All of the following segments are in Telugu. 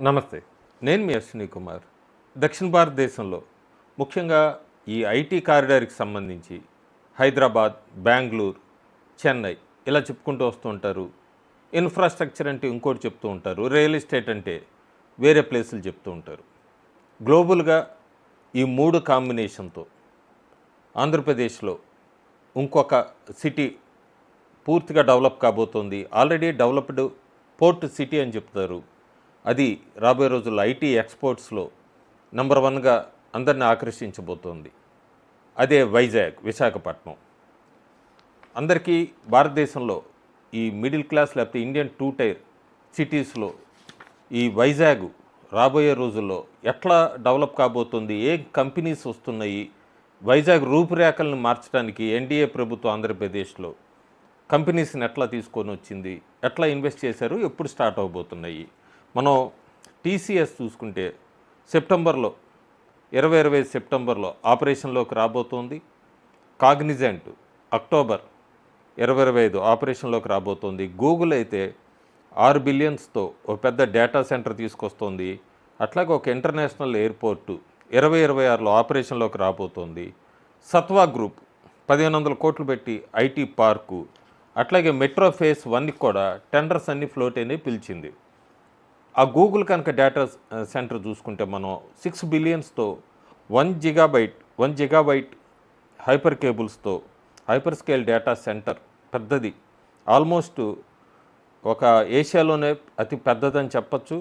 నమస్తే. నేను మీ అశ్విని కుమార్. దక్షిణ భారతదేశంలో ముఖ్యంగా ఈ ఐటీ కారిడార్‌కి సంబంధించి హైదరాబాద్, బెంగుళూరు, చెన్నై ఇలా చెప్పుకుంటూ వస్తూ ఉంటారు. ఇన్‌ఫ్రాస్ట్రక్చర్ అంటే ఇంకోటి చెప్తూ ఉంటారు. రియల్ ఎస్టేట్ అంటే వేరే ప్లేసులు చెప్తూ ఉంటారు. గ్లోబల్‌గా ఈ 3 కాంబినేషన్‌తో ఆంధ్రప్రదేశ్‌లో ఇంకొక సిటీ పూర్తిగా డెవలప్ కాబోతోంది. ఆల్రెడీ డెవలప్డ్ పోర్ట్ సిటీ అని చెప్తారు. అది రాబోయే రోజుల్లో ఐటీ ఎక్స్‌పోర్ట్స్‌లో నంబర్ 1గా అందరిని ఆకర్షించబోతోంది. అదే వైజాగ్, విశాఖపట్నం. అందరికీ భారతదేశంలో ఈ మిడిల్ క్లాస్ లేకపోతే ఇండియన్ 2 టైర్ సిటీస్‌లో ఈ వైజాగ్ రాబోయే రోజుల్లో ఎట్లా డెవలప్ కాబోతుంది, ఏ కంపెనీస్ వస్తున్నాయి, వైజాగ్ రూపురేఖలను మార్చడానికి ఎన్డీఏ ప్రభుత్వం ఆంధ్రప్రదేశ్లో కంపెనీస్ని ఎట్లా తీసుకొని వచ్చింది, ఎట్లా ఇన్వెస్ట్ చేశారు, ఎప్పుడు స్టార్ట్ అవబోతున్నాయి. మనం టీసీఎస్ చూసుకుంటే సెప్టెంబర్లో 2020 సెప్టెంబర్లో ఆపరేషన్లోకి రాబోతోంది. కాగ్నిజెంట్ అక్టోబర్ 2025 ఆపరేషన్లోకి రాబోతోంది. గూగుల్ అయితే 6 బిలియన్స్తో ఒక పెద్ద డేటా సెంటర్ తీసుకొస్తోంది. అట్లాగే ఒక ఇంటర్నేషనల్ ఎయిర్పోర్టు 2026లో ఆపరేషన్లోకి రాబోతోంది. సత్వా గ్రూప్ 1500 కోట్లు పెట్టి ఐటీ పార్కు, అట్లాగే మెట్రో ఫేజ్ 1కి కూడా టెండర్స్ అన్ని ఫ్లోట్ అయినాయి, పిలిచింది. ఆ గూగుల్ కనుక డేటా సెంటర్ చూసుకుంటే మనం 6 బిలియన్స్తో 1 జిగాబైట్ హైపర్ కేబుల్స్తో హైపర్ స్కేల్ డేటా సెంటర్ పెద్దది, ఆల్మోస్ట్ ఒక ఏషియాలోనే అతి పెద్దదని చెప్పచ్చు.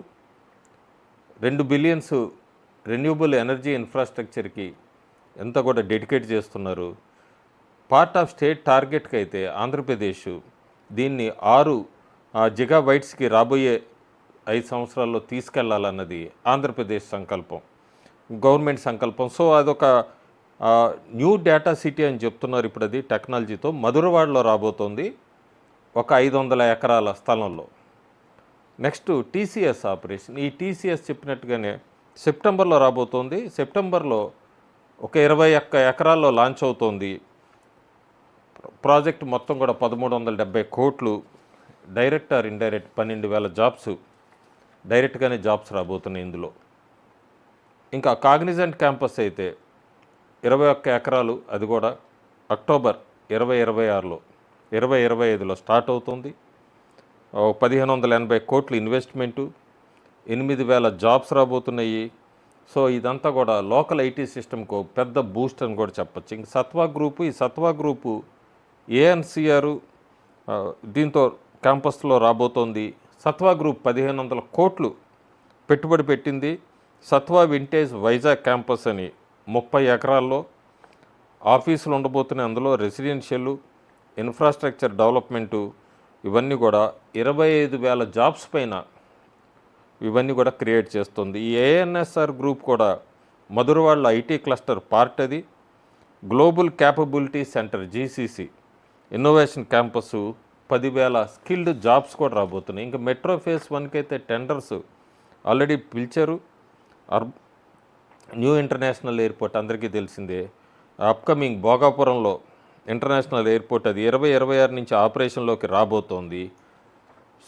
2 బిలియన్స్ రెన్యూబుల్ ఎనర్జీ ఇన్ఫ్రాస్ట్రక్చర్కి ఎంత కూడా డెడికేట్ చేస్తున్నారు. పార్ట్ ఆఫ్ స్టేట్ టార్గెట్కి అయితే ఆంధ్రప్రదేశ్ దీన్ని 6 జిగాబైట్స్కి రాబోయే 5 సంవత్సరాల్లో తీసుకెళ్లాలన్నది ఆంధ్రప్రదేశ్ సంకల్పం, గవర్నమెంట్ సంకల్పం. సో అదొక న్యూ డేటా సిటీ అని చెప్తున్నారు. ఇప్పుడు అది టెక్నాలజీతో మధురవాడలో రాబోతోంది, ఒక 500 ఎకరాల స్థలంలో. Next TCS operation. ఈ టీసీఎస్ చెప్పినట్టుగానే సెప్టెంబర్లో రాబోతోంది. సెప్టెంబర్లో ఒక 21 ఎకరాల్లో లాంచ్ అవుతోంది. ప్రాజెక్ట్ మొత్తం కూడా 1370 కోట్లు. డైరెక్ట్ ఆర్ ఇండైరెక్ట్ 12,000 జాబ్స్, డైరెక్ట్గానే జాబ్స్ రాబోతున్నాయి ఇందులో. ఇంకా కాగ్నిజెంట్ క్యాంపస్ అయితే 21 ఎకరాలు, అది కూడా అక్టోబర్ 2026లో 2025లో స్టార్ట్ అవుతుంది. 1580 కోట్లు ఇన్వెస్ట్మెంటు, 8,000 జాబ్స్ రాబోతున్నాయి. సో ఇదంతా కూడా లోకల్ ఐటీ సిస్టమ్కు పెద్ద బూస్ట్ అని కూడా చెప్పచ్చు. ఇంక సత్వా గ్రూపు, ఈ సత్వా గ్రూపు ఏఎన్సిఆర్ దీంతో క్యాంపస్లో రాబోతోంది. సత్వా గ్రూప్ 1,500 కోట్లు పెట్టుబడి పెట్టింది. సత్వా వింటేజ్ వైజాగ్ క్యాంపస్ అని 30 ఎకరాల్లో ఆఫీసులు ఉండబోతున్నాయి. అందులో రెసిడెన్షియల్, ఇన్ఫ్రాస్ట్రక్చర్ డెవలప్మెంటు, ఇవన్నీ కూడా 25,000 జాబ్స్ పైన ఇవన్నీ కూడా క్రియేట్ చేస్తుంది. ఈ ఏఎన్ఎస్ఆర్ గ్రూప్ కూడా మధురవాడలో ఐటీ క్లస్టర్ పార్ట్. అది global capability centre GCC innovation campus, 10,000 skilled jobs కూడా రాబోతున్నాయి. ఇంకా మెట్రో ఫేజ్ 1కి అయితే టెండర్స్ ఆల్రెడీ పిలిచారు. న్యూ ఇంటర్నేషనల్ ఎయిర్పోర్ట్ అందరికీ తెలిసిందే. అప్కమింగ్ భోగాపురంలో ఇంటర్నేషనల్ ఎయిర్పోర్ట్ అది 2026 నుంచి ఆపరేషన్లోకి రాబోతోంది.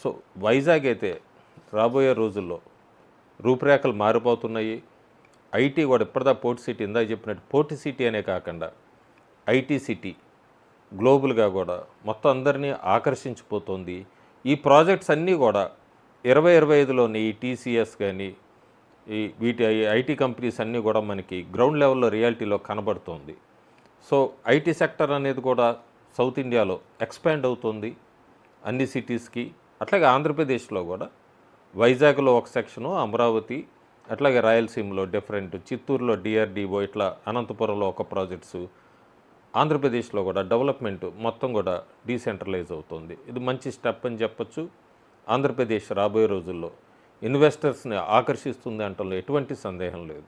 సో వైజాగ్ అయితే రాబోయే రోజుల్లో రూపురేఖలు మారిపోతున్నాయి. ఐటీ కూడా ఇప్పటిదా పోర్ట్ సిటీ, ఇందాక చెప్పినట్టు పోర్ట్ సిటీ అనే కాకుండా ఐటీ సిటీ గ్లోబల్గా కూడా మొత్తం అందరినీ ఆకర్షించిపోతుంది. ఈ ప్రాజెక్ట్స్ అన్నీ కూడా 2025లోనే ఈ టీసీఎస్ కానీ ఈ వీటి ఐటీ కంపెనీస్ అన్నీ కూడా మనకి గ్రౌండ్ లెవెల్లో రియాలిటీలో కనబడుతుంది. సో ఐటీ సెక్టర్ అనేది కూడా సౌత్ ఇండియాలో ఎక్స్పాండ్ అవుతుంది అన్ని సిటీస్కి. అట్లాగే ఆంధ్రప్రదేశ్లో కూడా వైజాగ్లో ఒక సెక్షను, అమరావతి, అట్లాగే రాయలసీమలో డిఫరెంట్, చిత్తూరులో డిఆర్డిఓ, ఇట్లా అనంతపురంలో ఒక ప్రాజెక్ట్స్, ఆంధ్రప్రదేశ్లో కూడా డెవలప్మెంట్ మొత్తం కూడా డీసెంట్రలైజ్ అవుతుంది. ఇది మంచి స్టెప్ అని చెప్పచ్చు. ఆంధ్రప్రదేశ్ రాబోయే రోజుల్లో ఇన్వెస్టర్స్ని ఆకర్షిస్తుంది అంటలో ఎటువంటి సందేహం లేదు.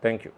Thank you.